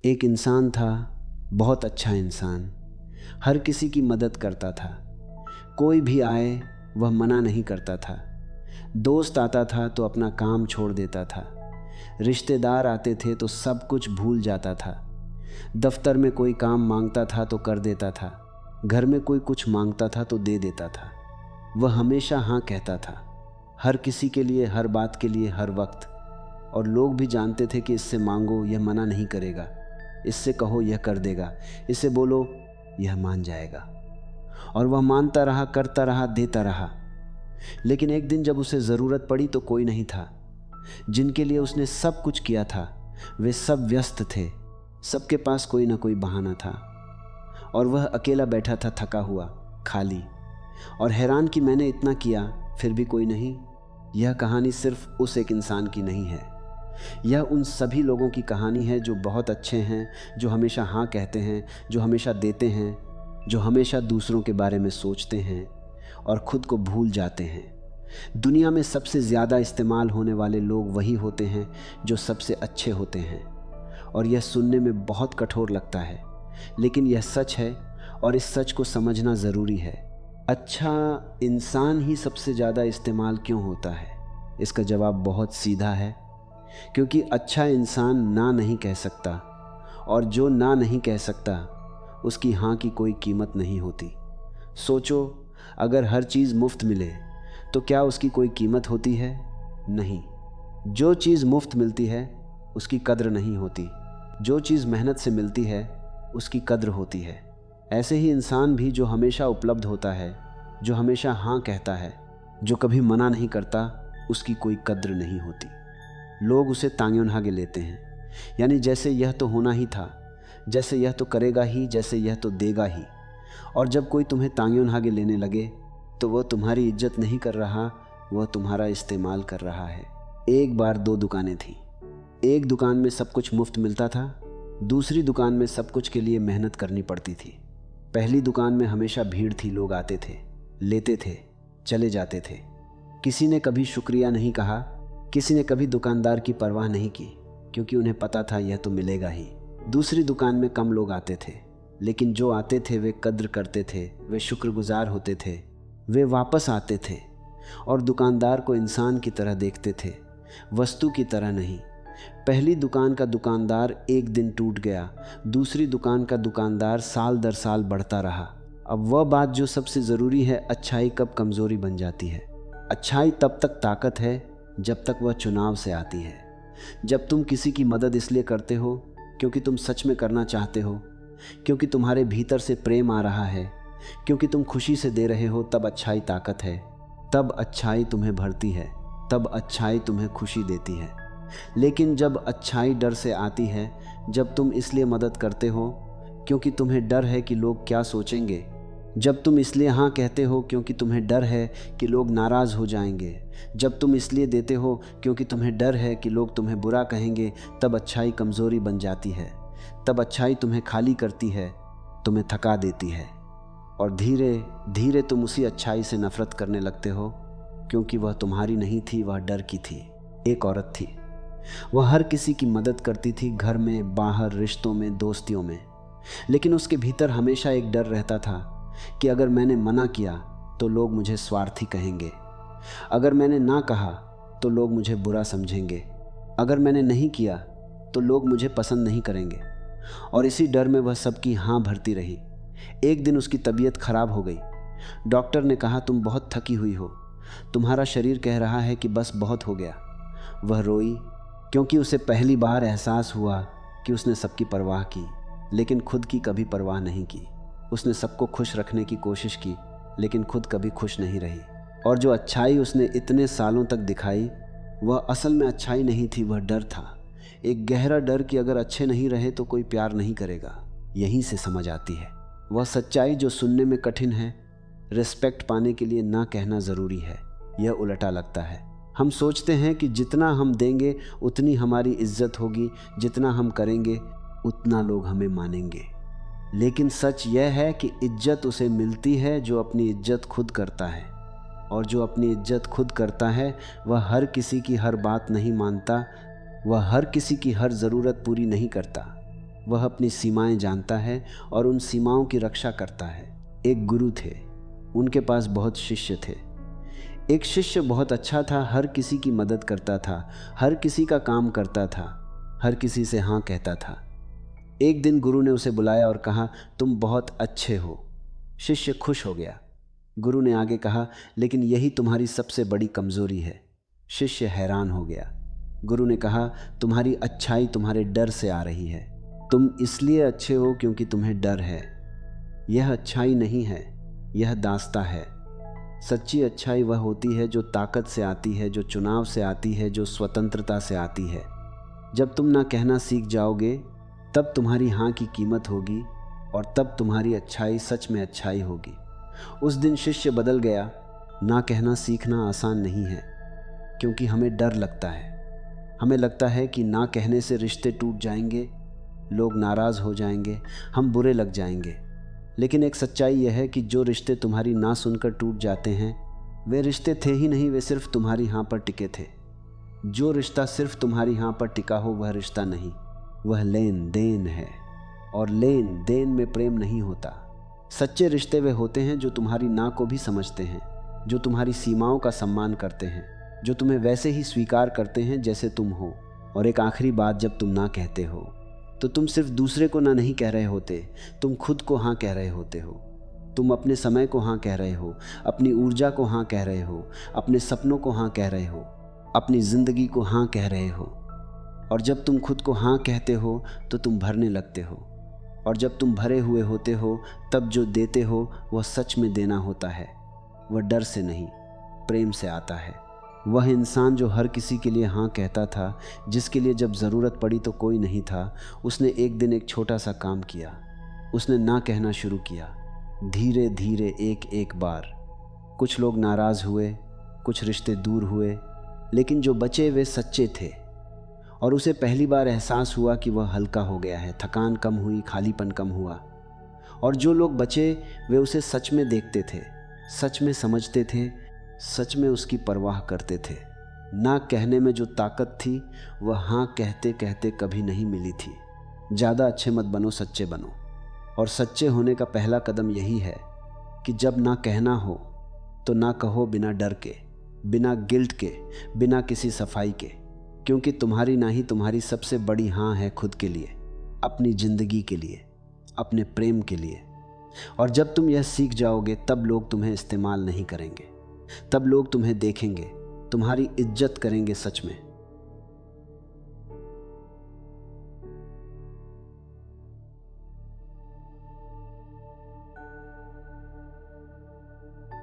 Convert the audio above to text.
एक इंसान था, बहुत अच्छा इंसान, हर किसी की मदद करता था। कोई भी आए वह मना नहीं करता था। दोस्त आता था तो अपना काम छोड़ देता था। रिश्तेदार आते थे तो सब कुछ भूल जाता था। दफ्तर में कोई काम मांगता था तो कर देता था। घर में कोई कुछ मांगता था तो दे देता था। वह हमेशा हाँ कहता था, हर किसी के लिए, हर बात के लिए, हर वक्त। और लोग भी जानते थे कि इससे मांगो यह मना नहीं करेगा, इससे कहो यह कर देगा, इससे बोलो यह मान जाएगा। और वह मानता रहा, करता रहा, देता रहा। लेकिन एक दिन जब उसे ज़रूरत पड़ी तो कोई नहीं था। जिनके लिए उसने सब कुछ किया था वे सब व्यस्त थे। सबके पास कोई ना कोई बहाना था और वह अकेला बैठा था, थका हुआ, खाली और हैरान कि मैंने इतना किया फिर भी कोई नहीं। यह कहानी सिर्फ उस एक इंसान की नहीं है, यह उन सभी लोगों की कहानी है जो बहुत अच्छे हैं, जो हमेशा हाँ कहते हैं, जो हमेशा देते हैं, जो हमेशा दूसरों के बारे में सोचते हैं और खुद को भूल जाते हैं। दुनिया में सबसे ज़्यादा इस्तेमाल होने वाले लोग वही होते हैं जो सबसे अच्छे होते हैं। और यह सुनने में बहुत कठोर लगता है, लेकिन यह सच है और इस सच को समझना ज़रूरी है। अच्छा इंसान ही सबसे ज़्यादा इस्तेमाल क्यों होता है? इसका जवाब बहुत सीधा है, क्योंकि अच्छा इंसान ना नहीं कह सकता, और जो ना नहीं कह सकता उसकी हाँ की कोई कीमत नहीं होती। सोचो, अगर हर चीज़ मुफ्त मिले तो क्या उसकी कोई कीमत होती है? नहीं। जो चीज़ मुफ्त मिलती है उसकी कद्र नहीं होती, जो चीज़ मेहनत से मिलती है उसकी कद्र होती है। ऐसे ही इंसान भी जो हमेशा उपलब्ध होता है, जो हमेशा हाँ कहता है, जो कभी मना नहीं करता, उसकी कोई कद्र नहीं होती। लोग उसे तांग्योनहागे लेते हैं, यानी जैसे यह तो होना ही था, जैसे यह तो करेगा ही, जैसे यह तो देगा ही। और जब कोई तुम्हें तांग्योनहागे लेने लगे तो वह तुम्हारी इज्जत नहीं कर रहा, वह तुम्हारा इस्तेमाल कर रहा है। एक बार दो दुकानें थीं। एक दुकान में सब कुछ मुफ्त मिलता था, दूसरी दुकान में सब कुछ के लिए मेहनत करनी पड़ती थी। पहली दुकान में हमेशा भीड़ थी, लोग आते थे, लेते थे, चले जाते थे। किसी ने कभी शुक्रिया नहीं कहा, किसी ने कभी दुकानदार की परवाह नहीं की, क्योंकि उन्हें पता था यह तो मिलेगा ही। दूसरी दुकान में कम लोग आते थे, लेकिन जो आते थे वे कद्र करते थे, वे शुक्रगुजार होते थे, वे वापस आते थे और दुकानदार को इंसान की तरह देखते थे, वस्तु की तरह नहीं। पहली दुकान का दुकानदार एक दिन टूट गया, दूसरी दुकान का दुकानदार साल दर साल बढ़ता रहा। अब वह बात जो सबसे ज़रूरी है, अच्छाई कब कमज़ोरी बन जाती है? अच्छाई तब तक ताकत है जब तक वह चुनाव से आती है। जब तुम किसी की मदद इसलिए करते हो क्योंकि तुम सच में करना चाहते हो, क्योंकि तुम्हारे भीतर से प्रेम आ रहा है, क्योंकि तुम खुशी से दे रहे हो, तब अच्छाई ताकत है। तब अच्छाई तुम्हें भरती है, तब अच्छाई तुम्हें खुशी देती है। लेकिन जब अच्छाई डर से आती है, जब तुम इसलिए मदद करते हो क्योंकि तुम्हें डर है कि लोग क्या सोचेंगे, जब तुम इसलिए हाँ कहते हो क्योंकि तुम्हें डर है कि लोग नाराज़ हो जाएंगे, जब तुम इसलिए देते हो क्योंकि तुम्हें डर है कि लोग तुम्हें बुरा कहेंगे, तब अच्छाई कमज़ोरी बन जाती है। तब अच्छाई तुम्हें खाली करती है, तुम्हें थका देती है और धीरे धीरे तुम उसी अच्छाई से नफ़रत करने लगते हो, क्योंकि वह तुम्हारी नहीं थी, वह डर की थी। एक औरत थी, वह हर किसी की मदद करती थी, घर में, बाहर, रिश्तों में, दोस्तियों में। लेकिन उसके भीतर हमेशा एक डर रहता था कि अगर मैंने मना किया तो लोग मुझे स्वार्थी कहेंगे, अगर मैंने ना कहा तो लोग मुझे बुरा समझेंगे, अगर मैंने नहीं किया तो लोग मुझे पसंद नहीं करेंगे। और इसी डर में वह सबकी हाँ भरती रही। एक दिन उसकी तबीयत खराब हो गई। डॉक्टर ने कहा तुम बहुत थकी हुई हो, तुम्हारा शरीर कह रहा है कि बस बहुत हो गया। वह रोई, क्योंकि उसे पहली बार एहसास हुआ कि उसने सबकी परवाह की, लेकिन खुद की कभी परवाह नहीं की। उसने सबको खुश रखने की कोशिश की, लेकिन खुद कभी खुश नहीं रही। और जो अच्छाई उसने इतने सालों तक दिखाई, वह असल में अच्छाई नहीं थी, वह डर था। एक गहरा डर कि अगर अच्छे नहीं रहे तो कोई प्यार नहीं करेगा। यहीं से समझ आती है वह सच्चाई जो सुनने में कठिन है। रिस्पेक्ट पाने के लिए ना कहना ज़रूरी है, यह उल्टा लगता है। हम सोचते हैं कि जितना हम देंगे उतनी हमारी इज्जत होगी, जितना हम करेंगे उतना लोग हमें मानेंगे। लेकिन सच यह है कि इज्जत उसे मिलती है जो अपनी इज्जत खुद करता है, और जो अपनी इज्जत खुद करता है वह हर किसी की हर बात नहीं मानता, वह हर किसी की हर ज़रूरत पूरी नहीं करता। वह अपनी सीमाएं जानता है और उन सीमाओं की रक्षा करता है। एक गुरु थे, उनके पास बहुत शिष्य थे। एक शिष्य बहुत अच्छा था, हर किसी की मदद करता था, हर किसी का काम करता था, हर किसी से हाँ कहता था। एक दिन गुरु ने उसे बुलाया और कहा, तुम बहुत अच्छे हो। शिष्य खुश हो गया। गुरु ने आगे कहा, लेकिन यही तुम्हारी सबसे बड़ी कमजोरी है। शिष्य हैरान हो गया। गुरु ने कहा, तुम्हारी अच्छाई तुम्हारे डर से आ रही है। तुम इसलिए अच्छे हो क्योंकि तुम्हें डर है। यह अच्छाई नहीं है, यह दास्ता है। सच्ची अच्छाई वह होती है जो ताकत से आती है, जो चुनाव से आती है, जो स्वतंत्रता से आती है। जब तुम ना कहना सीख जाओगे, तब तुम्हारी हाँ की कीमत होगी और तब तुम्हारी अच्छाई सच में अच्छाई होगी। उस दिन शिष्य बदल गया। ना कहना सीखना आसान नहीं है, क्योंकि हमें डर लगता है। हमें लगता है कि ना कहने से रिश्ते टूट जाएंगे, लोग नाराज़ हो जाएंगे, हम बुरे लग जाएंगे। लेकिन एक सच्चाई यह है कि जो रिश्ते तुम्हारी ना सुनकर टूट जाते हैं, वे रिश्ते थे ही नहीं, वे सिर्फ तुम्हारी हाँ पर टिके थे। जो रिश्ता सिर्फ तुम्हारी हाँ पर टिका हो वह रिश्ता नहीं, वह लेन देन है। और लेन देन में प्रेम नहीं होता। सच्चे रिश्ते वे होते हैं जो तुम्हारी ना को भी समझते हैं, जो तुम्हारी सीमाओं का सम्मान करते हैं, जो तुम्हें वैसे ही स्वीकार करते हैं जैसे तुम हो। और एक आखिरी बात, जब तुम ना कहते हो तो तुम सिर्फ दूसरे को ना नहीं कह रहे होते, तुम खुद को हाँ कह रहे होते हो। तुम अपने समय को हाँ कह रहे हो, अपनी ऊर्जा को हाँ कह रहे हो, अपने सपनों को हाँ कह रहे हो, अपनी जिंदगी को हाँ कह रहे हो। और जब तुम खुद को हाँ कहते हो तो तुम भरने लगते हो। और जब तुम भरे हुए होते हो, तब जो देते हो वह सच में देना होता है। वह डर से नहीं, प्रेम से आता है। वह इंसान जो हर किसी के लिए हाँ कहता था, जिसके लिए जब ज़रूरत पड़ी तो कोई नहीं था, उसने एक दिन एक छोटा सा काम किया। उसने ना कहना शुरू किया, धीरे धीरे, एक एक बार। कुछ लोग नाराज़ हुए, कुछ रिश्ते दूर हुए, लेकिन जो बचे वे सच्चे थे। और उसे पहली बार एहसास हुआ कि वह हल्का हो गया है, थकान कम हुई, खालीपन कम हुआ। और जो लोग बचे वे उसे सच में देखते थे, सच में समझते थे, सच में उसकी परवाह करते थे। ना कहने में जो ताकत थी वह हाँ कहते कहते कभी नहीं मिली थी। ज़्यादा अच्छे मत बनो, सच्चे बनो। और सच्चे होने का पहला कदम यही है कि जब ना कहना हो तो ना कहो, बिना डर के, बिना गिल्ट के, बिना किसी सफाई के। क्योंकि तुम्हारी ना ही तुम्हारी सबसे बड़ी हाँ है खुद के लिए, अपनी ज़िंदगी के लिए, अपने प्रेम के लिए। और जब तुम यह सीख जाओगे, तब लोग तुम्हें इस्तेमाल नहीं करेंगे, तब लोग तुम्हें देखेंगे, तुम्हारी इज्जत करेंगे सच में।